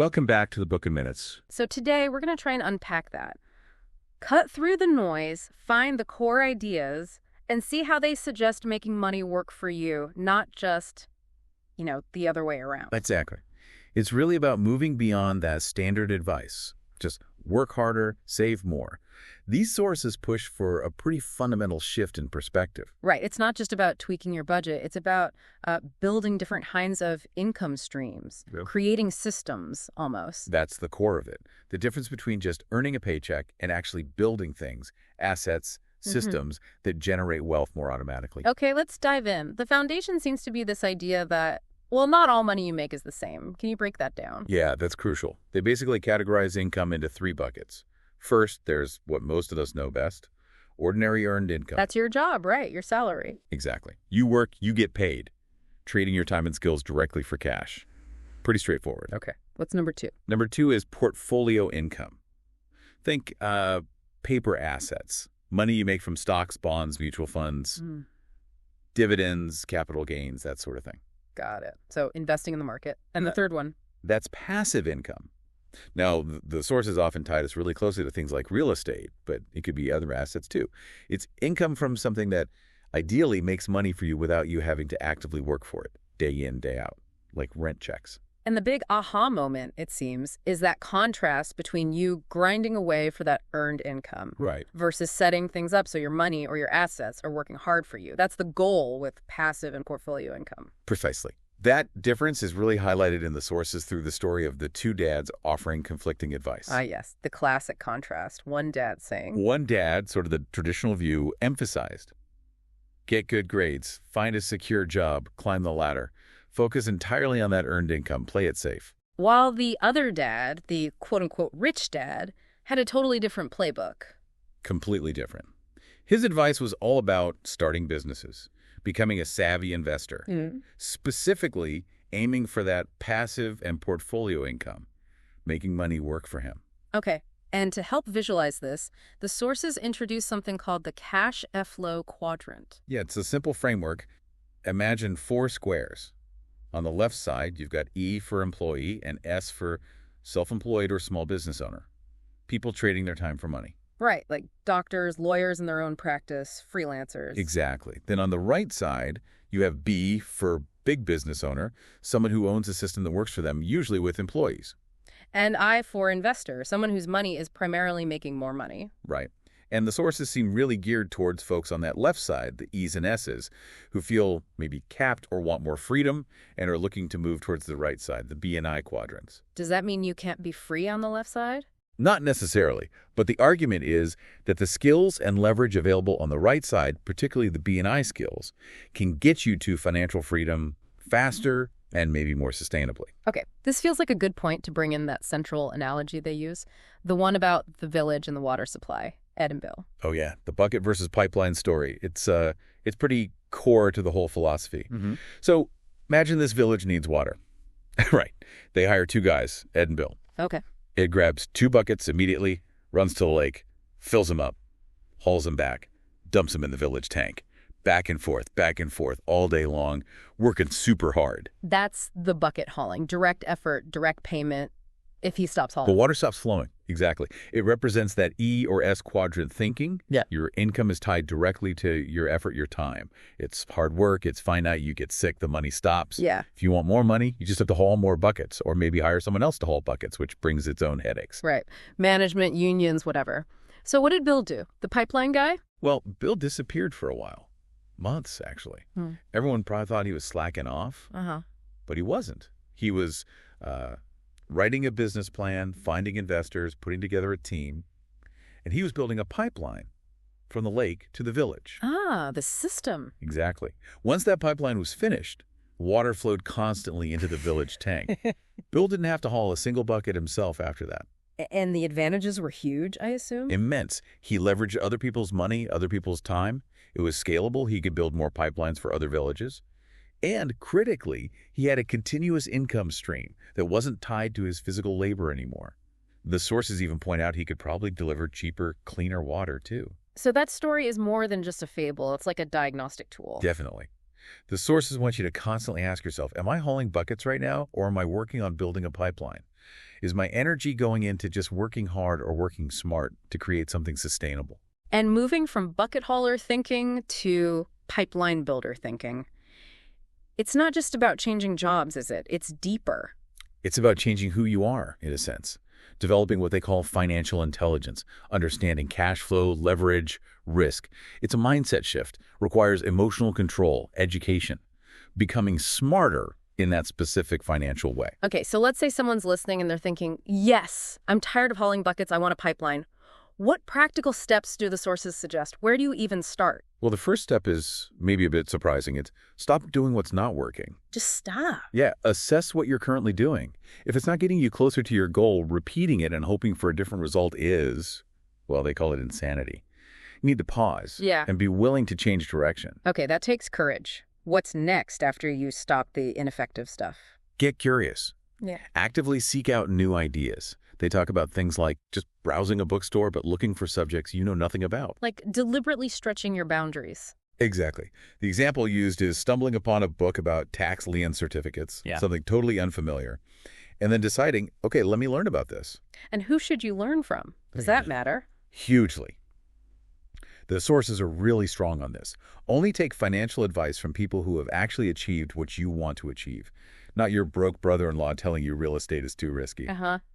Welcome back to the Book in Minutes. So today we're going to try and unpack that. Cut through the noise, find the core ideas, and see how they suggest making money work for you, not just, the other way around. Exactly. It's really about moving beyond that standard advice. Just work harder, save more. These sources push for a pretty fundamental shift in perspective. Right. It's not just about tweaking your budget. It's about building different kinds of income streams, creating systems almost. That's the core of it. The difference between just earning a paycheck and actually building things, assets, systems that generate wealth more automatically. Okay, let's dive in. The foundation seems to be this idea that, well, not all money you make is the same. Can you break that down? Yeah, that's crucial. They basically categorize income into 3 buckets. First, there's what most of us know best, ordinary earned income. That's your job, right? Your salary. Exactly. You work, you get paid, trading your time and skills directly for cash. Pretty straightforward. Okay. What's number 2? Number 2 is portfolio income. Think paper assets, money you make from stocks, bonds, mutual funds, dividends, capital gains, that sort of thing. Got it. So investing in the market. And the third one? That's passive income. Now, the sources often tie us really closely to things like real estate, but it could be other assets too. It's income from something that ideally makes money for you without you having to actively work for it, day in, day out, like rent checks. And the big aha moment, it seems, is that contrast between you grinding away for that earned income versus setting things up so your money or your assets are working hard for you. That's the goal with passive and portfolio income. Precisely. That difference is really highlighted in the sources through the story of the 2 dads offering conflicting advice. Ah, yes, the classic contrast. One dad saying... One dad, sort of the traditional view, emphasized, get good grades, find a secure job, climb the ladder, focus entirely on that earned income, play it safe. While the other dad, the quote-unquote rich dad, had a totally different playbook. Completely different. His advice was all about starting businesses, becoming a savvy investor, specifically aiming for that passive and portfolio income, making money work for him. Okay, and to help visualize this, the sources introduce something called the cash flow quadrant. Yeah, it's a simple framework. Imagine 4 squares. On the left side, you've got E for employee and S for self-employed or small business owner, people trading their time for money. Right, like doctors, lawyers in their own practice, freelancers. Exactly. Then on the right side, you have B for big business owner, someone who owns a system that works for them, usually with employees. And I for investor, someone whose money is primarily making more money. Right. And the sources seem really geared towards folks on that left side, the E's and S's, who feel maybe capped or want more freedom and are looking to move towards the right side, the B and I quadrants. Does that mean you can't be free on the left side? Not necessarily, but the argument is that the skills and leverage available on the right side, particularly the B&I skills, can get you to financial freedom faster and maybe more sustainably. Okay, this feels like a good point to bring in that central analogy they use, the one about the village and the water supply, Ed and Bill. Oh yeah, the bucket versus pipeline story. It's pretty core to the whole philosophy. So imagine this village needs water. Right. They hire 2 guys, Ed and Bill. Okay. Ed grabs 2 buckets immediately, runs to the lake, fills them up, hauls them back, dumps them in the village tank. Back and forth, all day long, working super hard. That's the bucket hauling. Direct effort, direct payment, if he stops hauling. The water stops flowing. Exactly. It represents that E or S quadrant thinking. Yeah. Your income is tied directly to your effort, your time. It's hard work. It's finite. You get sick. The money stops. Yeah. If you want more money, you just have to haul more buckets or maybe hire someone else to haul buckets, which brings its own headaches. Right. Management, unions, whatever. So what did Bill do? The pipeline guy? Well, Bill disappeared for a while. Months, actually. Everyone probably thought he was slacking off, but he wasn't. He was writing a business plan, finding investors, putting together a team, and he was building a pipeline from the lake to the village. Ah, the system. Exactly. Once that pipeline was finished, water flowed constantly into the village tank. Bill didn't have to haul a single bucket himself after that. And the advantages were huge, I assume? Immense. He leveraged other people's money, other people's time. It was scalable. He could build more pipelines for other villages. And critically, he had a continuous income stream that wasn't tied to his physical labor anymore. The sources even point out he could probably deliver cheaper, cleaner water, too. So that story is more than just a fable. It's like a diagnostic tool. Definitely. The sources want you to constantly ask yourself, am I hauling buckets right now, or am I working on building a pipeline? Is my energy going into just working hard or working smart to create something sustainable? And moving from bucket hauler thinking to pipeline builder thinking, it's not just about changing jobs, is it? It's deeper. It's about changing who you are, in a sense. Developing what they call financial intelligence, understanding cash flow, leverage, risk. It's a mindset shift, requires emotional control, education, becoming smarter in that specific financial way. Okay, so let's say someone's listening and they're thinking, yes, I'm tired of hauling buckets, I want a pipeline. What practical steps do the sources suggest? Where do you even start? Well, the first step is maybe a bit surprising. It's stop doing what's not working. Just stop. Yeah, assess what you're currently doing. If it's not getting you closer to your goal, repeating it and hoping for a different result is, well, they call it insanity. You need to pause and be willing to change direction. Okay, that takes courage. What's next after you stop the ineffective stuff? Get curious. Yeah. Actively seek out new ideas. They talk about things like just browsing a bookstore but looking for subjects you know nothing about. Like deliberately stretching your boundaries. Exactly. The example used is stumbling upon a book about tax lien certificates, something totally unfamiliar, and then deciding, okay, let me learn about this. And who should you learn from? Does that matter? Hugely. The sources are really strong on this. Only take financial advice from people who have actually achieved what you want to achieve, not your broke brother-in-law telling you real estate is too risky.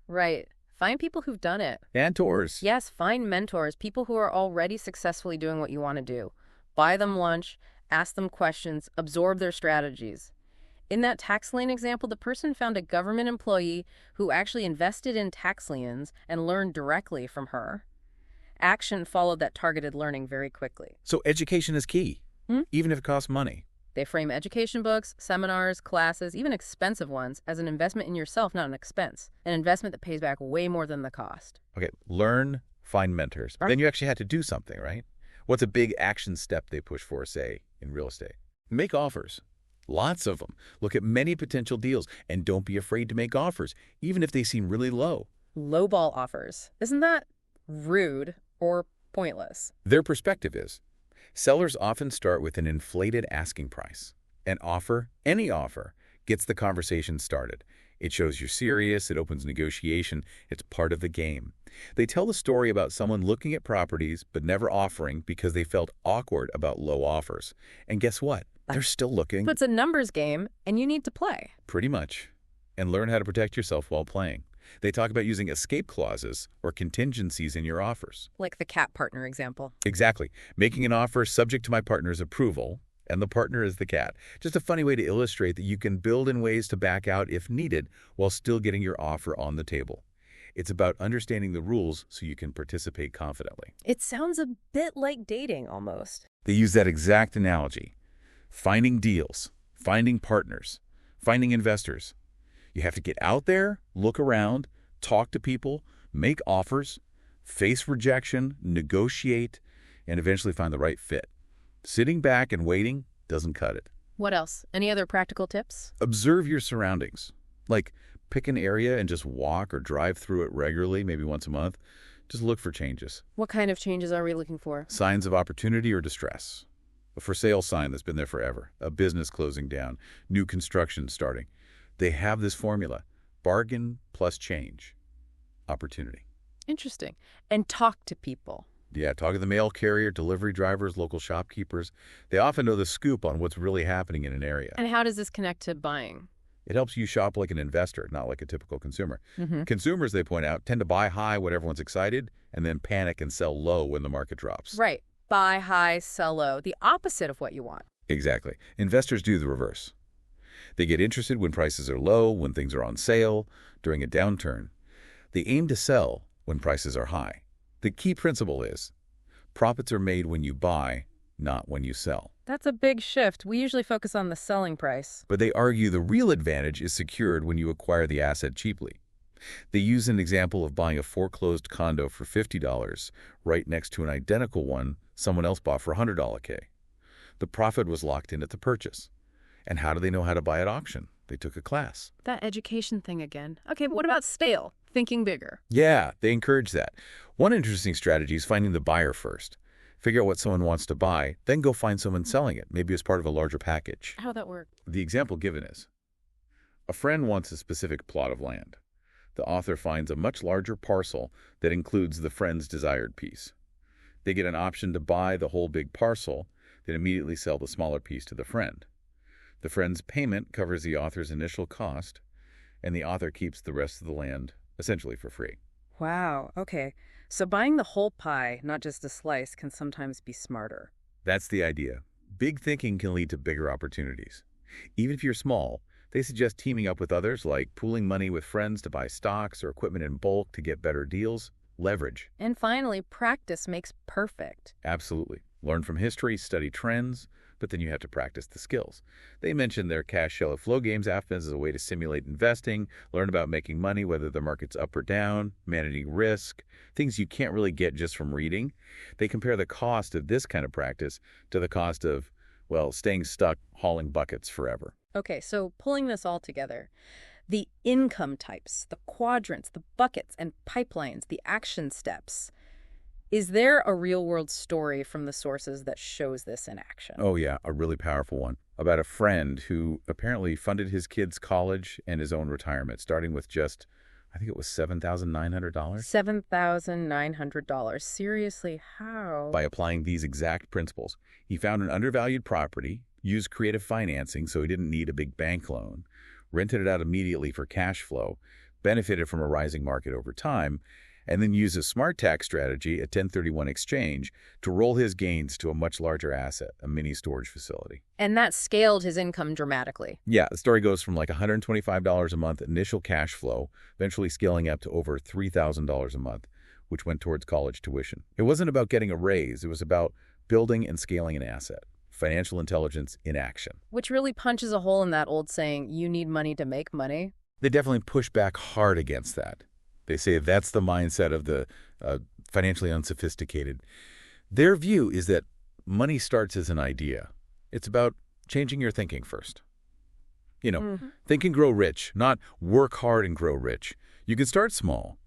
Right. Find people who've done it. Mentors. Yes, find mentors, people who are already successfully doing what you want to do. Buy them lunch, ask them questions, absorb their strategies. In that tax lien example, the person found a government employee who actually invested in tax liens and learned directly from her. Action followed that targeted learning very quickly. So education is key, even if it costs money. They frame education books, seminars, classes, even expensive ones, as an investment in yourself, not an expense. An investment that pays back way more than the cost. Okay, learn, find mentors. Then you actually had to do something, right? What's a big action step they push for, say, in real estate? Make offers. Lots of them. Look at many potential deals, and don't be afraid to make offers, even if they seem really low. Lowball offers. Isn't that rude or pointless? Their perspective is, sellers often start with an inflated asking price. An offer, any offer, gets the conversation started. It shows you're serious, it opens negotiation, it's part of the game. They tell the story about someone looking at properties but never offering because they felt awkward about low offers. And guess what? They're still looking. But it's a numbers game, and you need to play. Pretty much. And learn how to protect yourself while playing. They talk about using escape clauses or contingencies in your offers. Like the cat partner example. Exactly. Making an offer subject to my partner's approval, and the partner is the cat. Just a funny way to illustrate that you can build in ways to back out if needed while still getting your offer on the table. It's about understanding the rules so you can participate confidently. It sounds a bit like dating almost. They use that exact analogy. Finding deals, finding partners, finding investors. You have to get out there, look around, talk to people, make offers, face rejection, negotiate, and eventually find the right fit. Sitting back and waiting doesn't cut it. What else? Any other practical tips? Observe your surroundings. Like, pick an area and just walk or drive through it regularly, maybe once a month. Just look for changes. What kind of changes are we looking for? Signs of opportunity or distress. A for sale sign that's been there forever. A business closing down. New construction starting. They have this formula. Bargain plus change. Opportunity. Interesting. And talk to people. Yeah, talk to the mail carrier, delivery drivers, local shopkeepers. They often know the scoop on what's really happening in an area. And how does this connect to buying? It helps you shop like an investor, not like a typical consumer. Consumers, they point out, tend to buy high when everyone's excited and then panic and sell low when the market drops. Right. Buy high, sell low. The opposite of what you want. Exactly. Investors do the reverse. They get interested when prices are low, when things are on sale, during a downturn. They aim to sell when prices are high. The key principle is, profits are made when you buy, not when you sell. That's a big shift. We usually focus on the selling price. But they argue the real advantage is secured when you acquire the asset cheaply. They use an example of buying a foreclosed condo for $50 right next to an identical one someone else bought for $100K. The profit was locked in at the purchase. And how do they know how to buy at auction? They took a class. That education thing again. Okay, but what about scale? Thinking bigger. Yeah, they encourage that. One interesting strategy is finding the buyer first. Figure out what someone wants to buy, then go find someone selling it, maybe as part of a larger package. How'd that work? The example given is, a friend wants a specific plot of land. the author finds a much larger parcel that includes the friend's desired piece. They get an option to buy the whole big parcel, then immediately sell the smaller piece to the friend. The friend's payment covers the author's initial cost, and the author keeps the rest of the land essentially for free. Wow, okay. So buying the whole pie, not just a slice, can sometimes be smarter. That's the idea. Big thinking can lead to bigger opportunities. Even if you're small, they suggest teaming up with others, like pooling money with friends to buy stocks or equipment in bulk to get better deals. Leverage. And finally, practice makes perfect. Absolutely. Learn from history, study trends, but then you have to practice the skills. They mentioned their cash shallow flow games app as a way to simulate investing, learn about making money, whether the market's up or down, managing risk, things you can't really get just from reading. They compare the cost of this kind of practice to the cost of, well, staying stuck hauling buckets forever. Okay, so pulling this all together, the income types, the quadrants, the buckets and pipelines, the action steps. Is there a real-world story from the sources that shows this in action? Oh yeah, a really powerful one. About a friend who apparently funded his kids' college and his own retirement, starting with just, I think it was $7,900. $7,900. Seriously, how? By applying these exact principles. He found an undervalued property, used creative financing so he didn't need a big bank loan, rented it out immediately for cash flow, benefited from a rising market over time, and then used a smart tax strategy, a 1031 exchange, to roll his gains to a much larger asset, a mini storage facility. And that scaled his income dramatically. Yeah, the story goes from like $125 a month initial cash flow, eventually scaling up to over $3,000 a month, which went towards college tuition. It wasn't about getting a raise. It was about building and scaling an asset. Financial intelligence in action. Which really punches a hole in that old saying, you need money to make money. They definitely push back hard against that. They say that's the mindset of the financially unsophisticated. Their view is that money starts as an idea. It's about changing your thinking first. Think and grow rich, not work hard and grow rich. You can start small,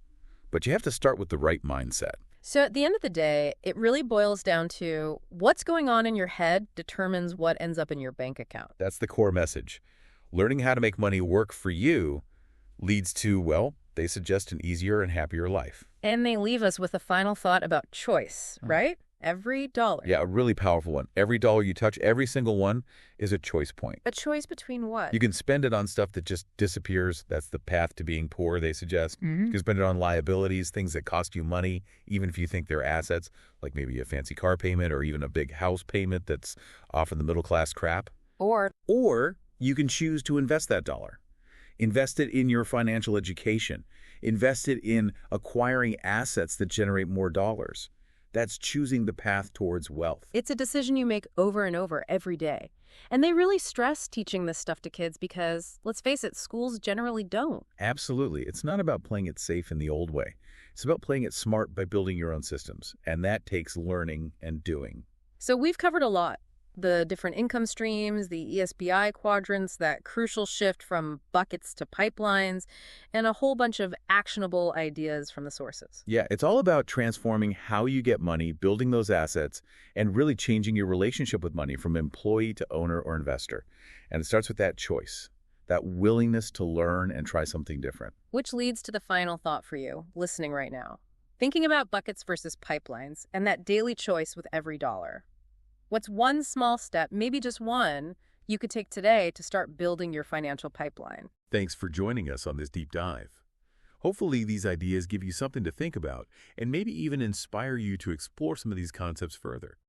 but you have to start with the right mindset. So at the end of the day, it really boils down to what's going on in your head determines what ends up in your bank account. That's the core message. Learning how to make money work for you leads to, well, they suggest an easier and happier life. And they leave us with a final thought about choice, right? Every dollar. Yeah, a really powerful one. Every dollar you touch, every single one, is a choice point. A choice between what? You can spend it on stuff that just disappears. That's the path to being poor, they suggest. You can spend it on liabilities, things that cost you money, even if you think they're assets, like maybe a fancy car payment or even a big house payment that's often the middle-class crap. Or you can choose to invest that dollar. Invest it in your financial education. Invest it in acquiring assets that generate more dollars. That's choosing the path towards wealth. It's a decision you make over and over every day. And they really stress teaching this stuff to kids because, let's face it, schools generally don't. Absolutely. It's not about playing it safe in the old way. It's about playing it smart by building your own systems. And that takes learning and doing. So we've covered a lot. The different income streams, the ESBI quadrants, that crucial shift from buckets to pipelines, and a whole bunch of actionable ideas from the sources. Yeah, it's all about transforming how you get money, building those assets, and really changing your relationship with money from employee to owner or investor. And it starts with that choice, that willingness to learn and try something different. Which leads to the final thought for you, listening right now. Thinking about buckets versus pipelines and that daily choice with every dollar. What's one small step, maybe just one, you could take today to start building your financial pipeline? Thanks for joining us on this deep dive. Hopefully these ideas give you something to think about and maybe even inspire you to explore some of these concepts further.